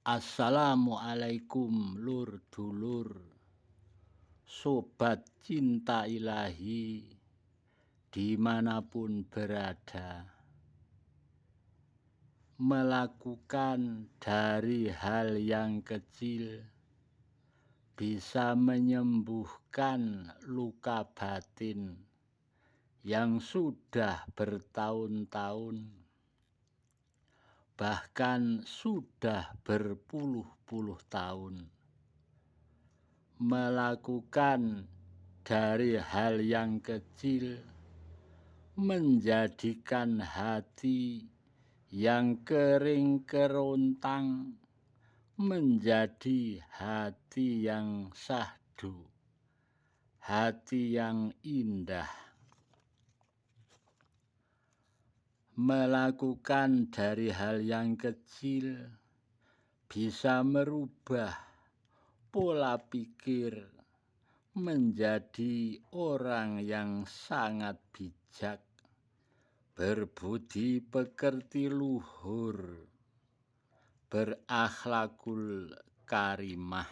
Assalamualaikum lur dulur, sobat cinta ilahi dimanapun berada. Melakukan dari hal yang kecil bisa menyembuhkan luka batin yang sudah bertahun-tahun, bahkan sudah berpuluh-puluh tahun. Melakukan dari hal yang kecil menjadikan hati yang kering kerontang menjadi hati yang syahdu, hati yang indah. Melakukan dari hal yang kecil bisa merubah pola pikir menjadi orang yang sangat bijak, berbudi pekerti luhur, berakhlakul karimah.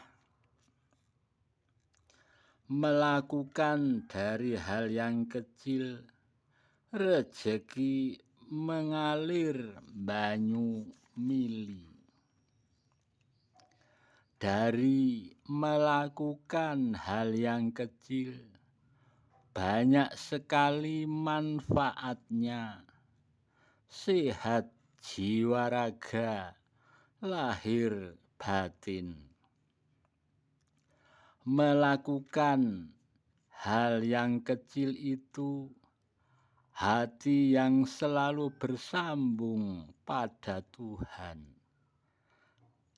Melakukan dari hal yang kecil, rezeki mengalir banyu mili. Dari melakukan hal yang kecil, banyak sekali manfaatnya. Sehat jiwa raga, lahir batin. Melakukan hal yang kecil itu, hati yang selalu bersambung pada Tuhan.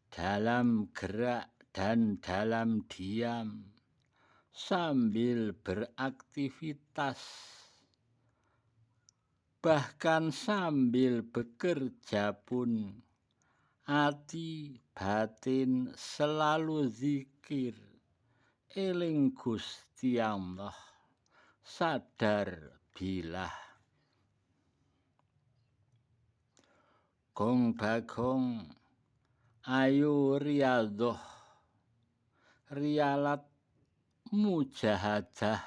Dalam gerak dan dalam diam, sambil beraktivitas, bahkan sambil bekerja pun, hati batin selalu zikir, eling Gusti Allah, sadar bilah. Gong bagong ayo riadoh, rialat mujahadah,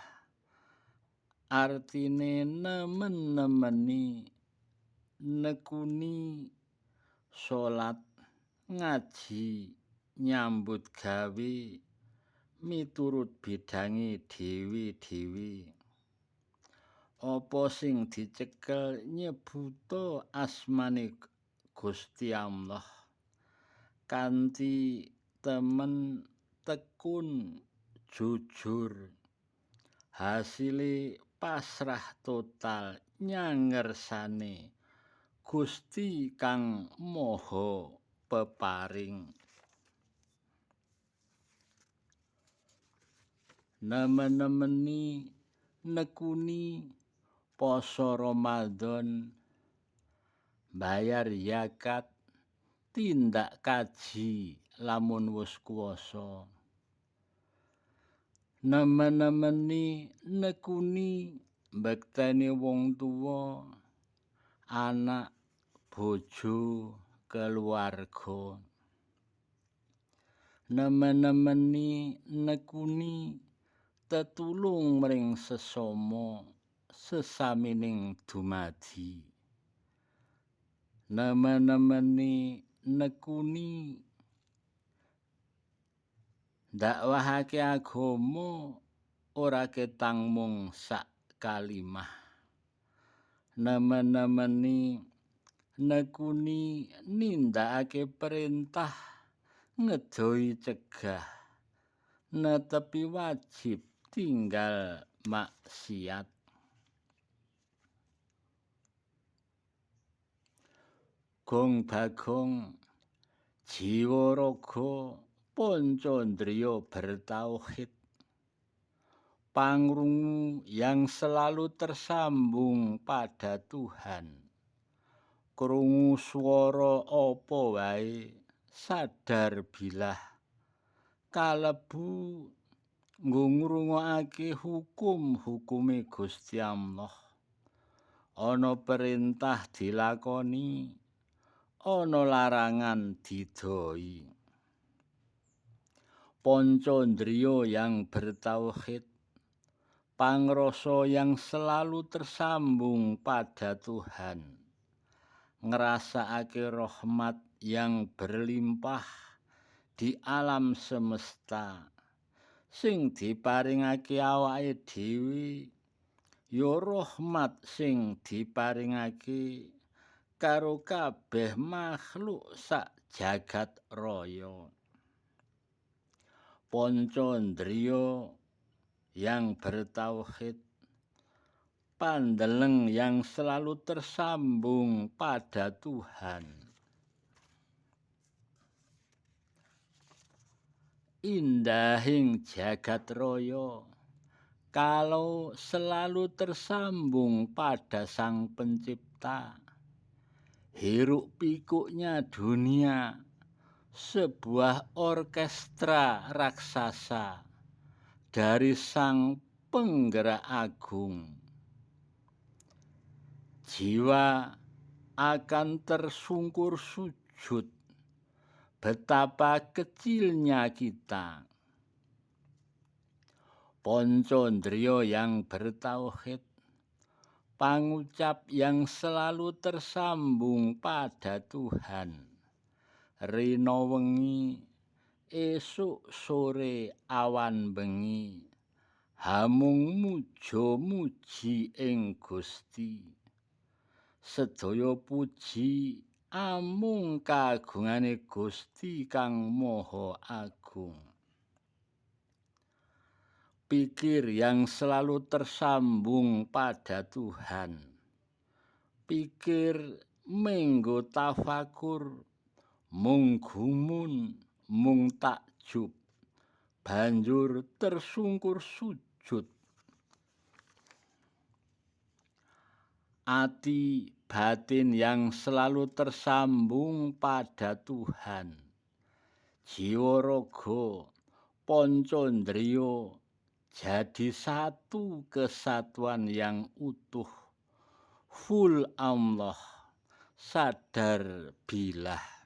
artine nemen-nemeni, nekuni sholat, ngaji, nyambut gawe, miturut bidangi dewi-dewi. Apa sing dicekel nyebuto asmane Gusti Allah, kanthi temen tekun jujur, hasile pasrah total nyangersane Gusti kang Maha Peparing. Nemen-nemeni nekuni poso Ramadan, bayar zakat, tindak kaji lamun wis kuwasa. Nemen-nemeni nekuni mbekteni wong tuwa, anak, bojo, keluarga. Nemen-nemeni nekuni tetulung mring sesama sesamining dumadi. Nemen-nemeni nekuni dakwahake agama ora ketang mung sak kalimah. Nemen-nemeni nekuni nindakake perintah, ngedohi cegah, netepi wajib, tinggal maksiat. Gong bagong jiwa raga poncondriya bertauhid, pangrungu yang selalu tersambung pada Tuhan. Krungu swara apa wae, sadar bilah, kalebu nggo ngrungokake hukum-hukume Gusti Allah. Ana perintah dilakoni, ana larangan didoi. Poncondrio yang bertauhid, pangroso yang selalu tersambung pada Tuhan, ngerasakake rahmat yang berlimpah di alam semesta, sing diparingake awake dhewe, ya rahmat sing diparingake karo kabeh makhluk sak jagat raya. Poncondrio yang bertauhid, pandeleng yang selalu tersambung pada Tuhan. Indahing jagat raya, kalau selalu tersambung pada Sang Pencipta. Hiruk pikuknya dunia, sebuah orkestra raksasa dari Sang Penggerak Agung. Jiwa akan tersungkur sujud, betapa kecilnya kita. Poncondrio yang bertauhid, pangucap yang selalu tersambung pada Tuhan. Rino wengi, esuk sore awan bengi, hamung mujo muji ing Gusti. Sedaya puji amung kagungane Gusti kang Maha Agung. Pikir yang selalu tersambung pada Tuhan. Pikir menggo tafakur, mung gumun, mung takjub, banjur tersungkur sujud. Ati batin yang selalu tersambung pada Tuhan. Jiwa raga, poncondrio, jadi satu kesatuan yang utuh, full Allah, sadar bilah.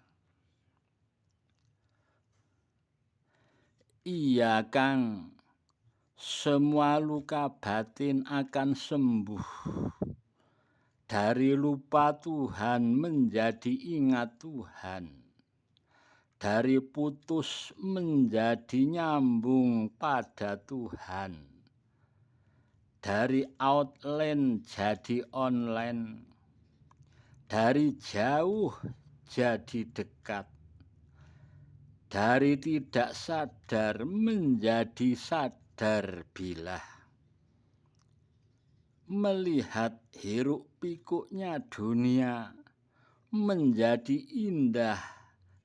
Iya Kang, semua luka batin akan sembuh. Dari lupa Tuhan menjadi ingat Tuhan. Dari putus menjadi nyambung pada Tuhan. Dari outline jadi online. Dari jauh jadi dekat. Dari tidak sadar menjadi sadar bilah. Melihat hiruk pikuknya dunia menjadi indah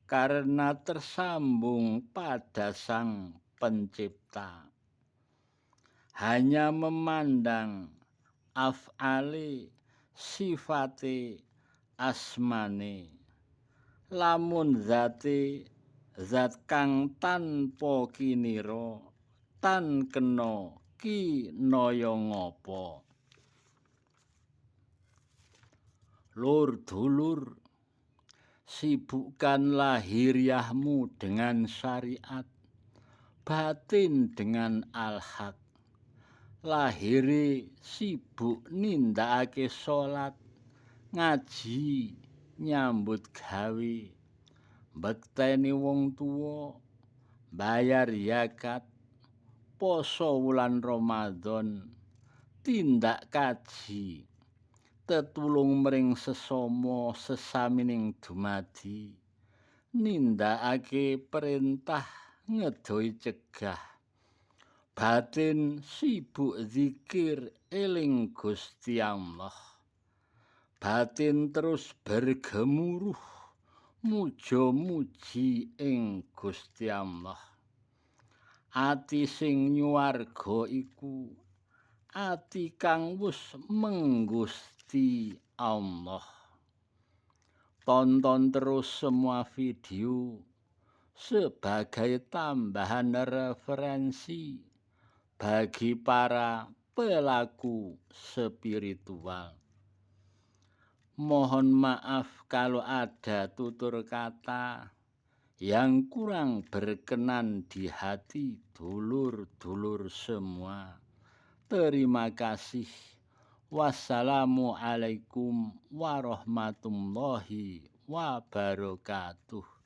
karena tersambung pada Sang Pencipta. Hanya memandang af'ale, sifate, asmane. Lamun zate, zat kang tanpa kinira, tan kena kinaya ngapa. Lur dulur, sibukkan lahiriahmu dengan syariat, batin dengan al-haq. Lahiri sibuk nindakake salat, ngaji, nyambut gawe, mbekteni wong tuwa, bayar zakat, poso wulan Ramadan, tindak kaji, tetulung mring sesama sesamining dumadi, nindakake perintah ngedoi cegah, batin sibuk zikir eling Gusti Allah, batin terus bergemuruh muja muji ing Gusti Allah. Ati sing nyuwarga iku ati kang wus menggusti Allah. Tonton terus semua video sebagai tambahan referensi bagi para pelaku spiritual. Mohon maaf kalau ada tutur kata yang kurang berkenan di hati dulur-dulur semua. Terima kasih. Wassalamualaikum warahmatullahi wabarakatuh.